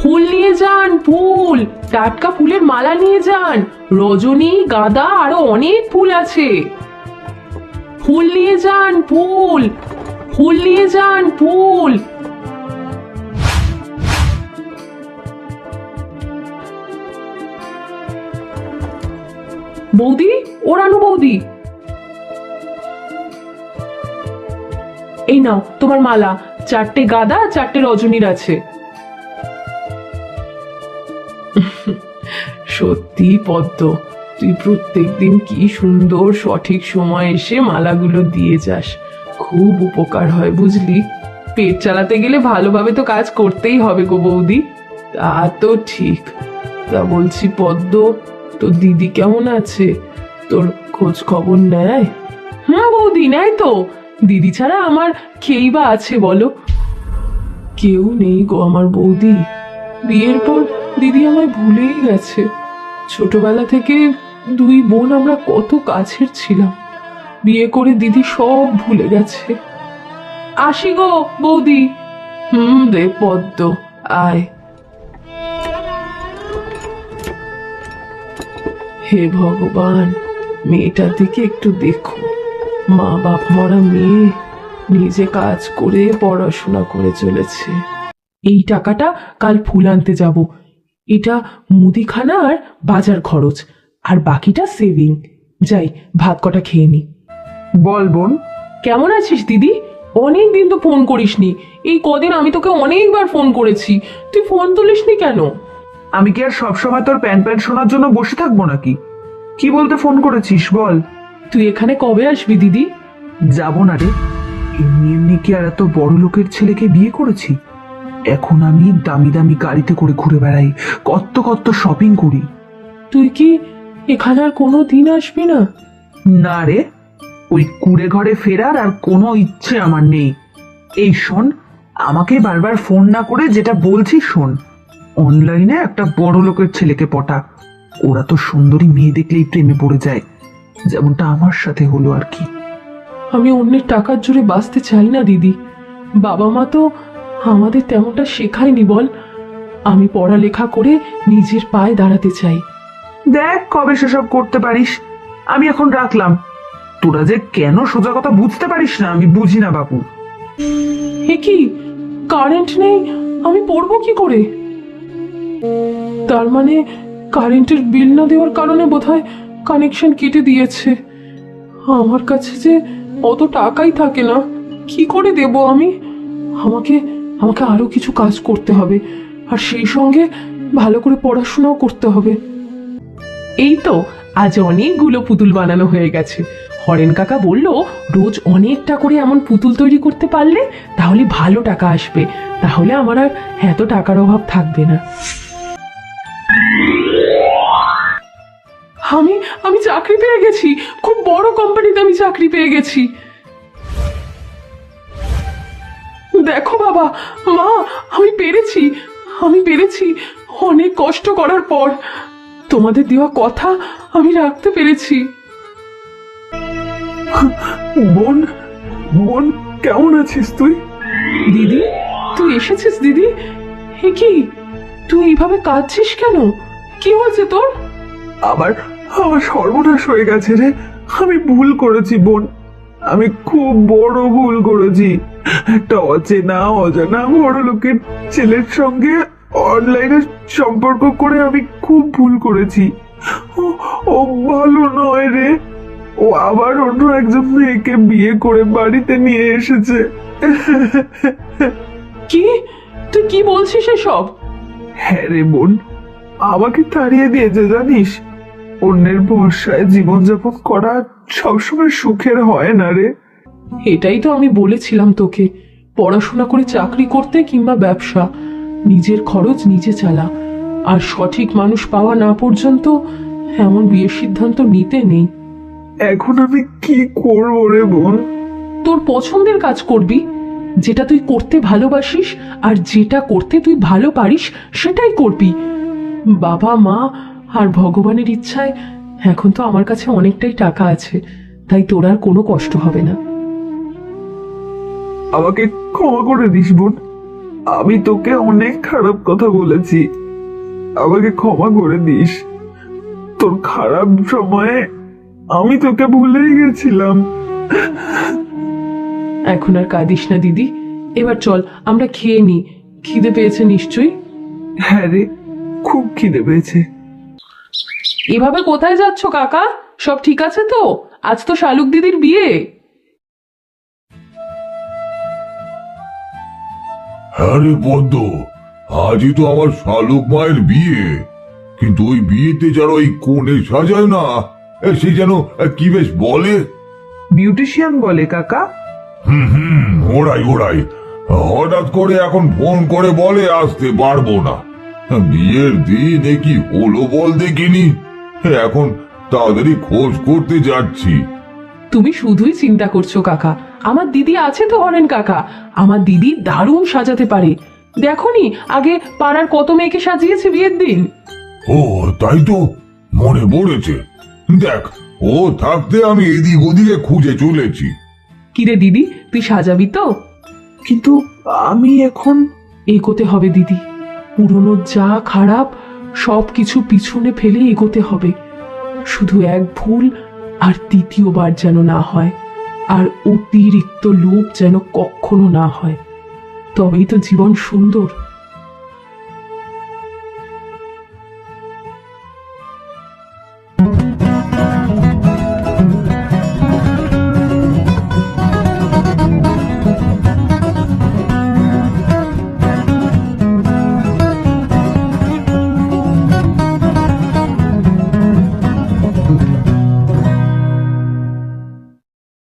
ফুল নিয়ে যান, ফুল, টাটকা ফুলের মালা নিয়ে যান। রজনী, গাঁদা, আরো অনেক ফুল আছে। ফুল নিয়ে যান, ফুল, ফুল নিয়ে যান, ফুল। বৌদি, ও রানু বৌদি, এই নাও তোমার মালা। 4টে গাঁদা, 4টে রজনীর আছে। সত্যি পদ্ম, তুই প্রত্যেকদিন কি সুন্দর সঠিক সময় এসে মালাগুলো দিয়ে যাস। খুব উপকার হয় বুঝলি। পেট চালাতে গেলে ভালোভাবে তো কাজ করতেই হবে গো বৌদি। তা তো ঠিক। তা বলছি পদ্ম, তোর দিদি কেমন আছে? তোর খোঁজ খবর নেয়? হ্যাঁ বৌদি, নেয় তো। দিদি ছাড়া আমার কেই বা আছে বলো? কেউ নেই গো আমার বৌদি। বিয়ের পর দিদি আমায় ভুলেই গেছে। ছোটবেলা থেকে 2 বোন আমরা কত কাছের ছিলাম। বিয়ে করে দিদি সব ভুলে গেছে। আসি গো বৌদি। রে পদ্ম, আয়। হে ভগবান, মেয়েটার দিকে একটু দেখো। মা বাপ মরা মেয়ে নিজে কাজ করে পড়াশোনা করে চলেছে। এই টাকাটা কাল ফুল আনতে যাব। এটা মুদিখানা আর বাজার খরচ, আর বাকিটা সেভিং। যাই, ভাত কটা খেয়ে নি। বল বোন। কেমন আছিস দিদি? অনেক দিন তো ফোন করিসনি। এই কদিন আমি তোকে অনেকবার ফোন করেছি, তুই ফোন তুলিসনি কেন? আমি কি আর সবসময় তোর প্যান প্যান শোনার জন্য বসে থাকবো নাকি? কি বলতে ফোন করেছিস বল। তুই এখানে কবে আসবি দিদি? যাবো না রে। এমনি এমনি কি আর এত বড় লোকের ছেলেকে বিয়ে করেছি? এখন আমি দামি দামি গাড়িতে করে ঘুরে বেড়াই, কত কত শপিং করি। তুই কি এখানে আর কোনো দিন আসবি না? না রে, ওই কুড়ে ঘরে ফেরার আর কোনো ইচ্ছে আমার নেই। এই শোন, আমাকে বারবার ফোন না করে যেটা বলছি শোন। অনলাইনে একটা বড় লোকের ছেলেকে পটা। ওরা তো সুন্দরী মেয়ে দেখলেই প্রেমে পড়ে যায়, যেমনটা আমার সাথে হলো আর কি। আমি অন্যের টাকার জোরে বাঁচতে চাই না দিদি। বাবা মা তো আমাদের তেমনটা শেখায়নি বল। আমি পড়ালেখা করে নিজের পায়ে দাঁড়াতে চাই। দেখ কবে সেসব করতে পারিস। আমি এখন রাখলাম। তোরা যে কেন সোজা কথা বুঝতে পারিস না আমি বুঝি না বাপু। হে কি, কারেন্ট নেই, আমি পড়বো কি করে? তার মানে কারেন্টের বিল না দেওয়ার কারণে বোধহয় কানেকশন কেটে দিয়েছে। আমার কাছে যে অত টাকাই থাকে না, কি করে দেব আমি? আমাকে আমাকে আরো কিছু কাজ করতে হবে, আর সেই সঙ্গে ভালো করে পড়াশোনাও করতে হবে। এই তো আজ অনেকগুলো পুতুল বানানো হয়ে গেছে। হরেন কাকা বলল, রোজ অনেকটা করে এমন পুতুল তৈরি করতে পারলে তাহলে ভালো টাকা আসবে, তাহলে আমার আর এত টাকার অভাব থাকবে না। আমি আমি চাকরি পেয়ে গেছি, খুব বড় কোম্পানিতে আমি চাকরি পেয়ে গেছি। দেখো বাবা, মা, আমি পেরেছি, আমি পেরেছি। অনেক কষ্ট করার পর তোমাদের দেওয়া কথা আমি রাখতে পেরেছি। বোন, বোন কেমন আছিস তুই? দিদি, তুই এসেছিস দিদি? হে কি, তুই এইভাবে কাঁদছিস কেন? কি হয়েছে তোর? আবার আমার সর্বনাশ হয়ে গেছে রে। আমি ভুল করেছি বোন, আমি খুব বড় ভুল করেছি। একটা অচেনা অজানা বড় লোকের ছেলের সঙ্গে অনলাইনে সম্পর্ক করে আমি খুব ভুল করেছি। ও ও ভালো নয় রে। ও আবার অন্য একজন মেয়েকে বিয়ে করে বাড়িতে নিয়ে এসেছে। কি, তুই কি বলছিস এসব? হ্যাঁ রে বোন, আমাকে তাড়িয়ে দিয়েছে জানিস। অন্যের ভরসায় জীবনযাপন করা সবসময় সুখের হয় না রে। এটাই তো আমি বলেছিলাম তোকে, পড়াশোনা করে চাকরি করতে কিংবা ব্যবসা, নিজের খরচ নিজে চালা। আর সঠিক মানুষ পাওয়া না পর্যন্ত এমন বিয়ের সিদ্ধান্ত নিতে নেই। এখন আমি কি করবো রে বোন? তোর পছন্দের কাজ করবি, যেটা তুই করতে ভালোবাসিস আর যেটা করতে তুই ভালো পারিস সেটাই করবি। বাবা মা আর ভগবানের ইচ্ছায় এখন তো আমার কাছে অনেকটাই টাকা আছে, তাই তোর আর কোনো কষ্ট হবে না। আমাকে ক্ষমা করে দিস বোন। আমি তোকে অনেক খারাপ কথা বলেছি, আমাকে ক্ষমা করে দিস। তোর খারাপ সময়ে আমি তোকে ভুলেই গেছিলাম। এখন আর কাঁদিস না দিদি, এবার চল আমরা খেয়ে নি। খিদে পেয়েছে নিশ্চয়ই। হ্যাঁ রে, খুব খিদে পেয়েছে। এভাবে কোথায় যাচ্ছ কাকা? সব ঠিক আছে তো? আজ তো শালুক দিদির বিয়ে। হ্যাঁ রে পদ্ম, আজই তো আমার শালুক মায়ের বিয়ে। কিন্তু ওই বিয়েতে যারা ওই কোণে সাজায় না, সে যেন কি বেশ বলে। বিউটিশিয়ান বলে কাকা? ওরাই ওরাই হঠাৎ করে এখন ফোন করে বলে আসতে পারবো না। বিয়ের দিন কি হলো বল দেখিনি। এখন তাড়াতাড়ি খোঁজ করতে যাচ্ছি। তুমি শুধুই চিন্তা করছো কাকা। আমার দিদি আছে তো হরেন কাকা, আমার দিদি দারুণ সাজাতে পারে। দেখোনি আগে পাড়ার কত মেয়েকে সাজিয়েছে বিয়ের দিন। ও তাই তো, মনে পড়েছে। দেখ, ও থাকতে আমি এদিক ওদিকে খুঁজে চলেছি। কিরে দিদি, তুই সাজাবি তো? কিন্তু আমি এখন এগোতে হবে দিদি। পুরনো যা খারাপ সব কিছু পিছনে ফেলে এগোতে হবে। শুধু এক ভুল আর দ্বিতীয়বার যেন না হয়, আর অতিরিক্ত লোভ যেন কখনো না হয়। তবেই তো জীবন সুন্দর।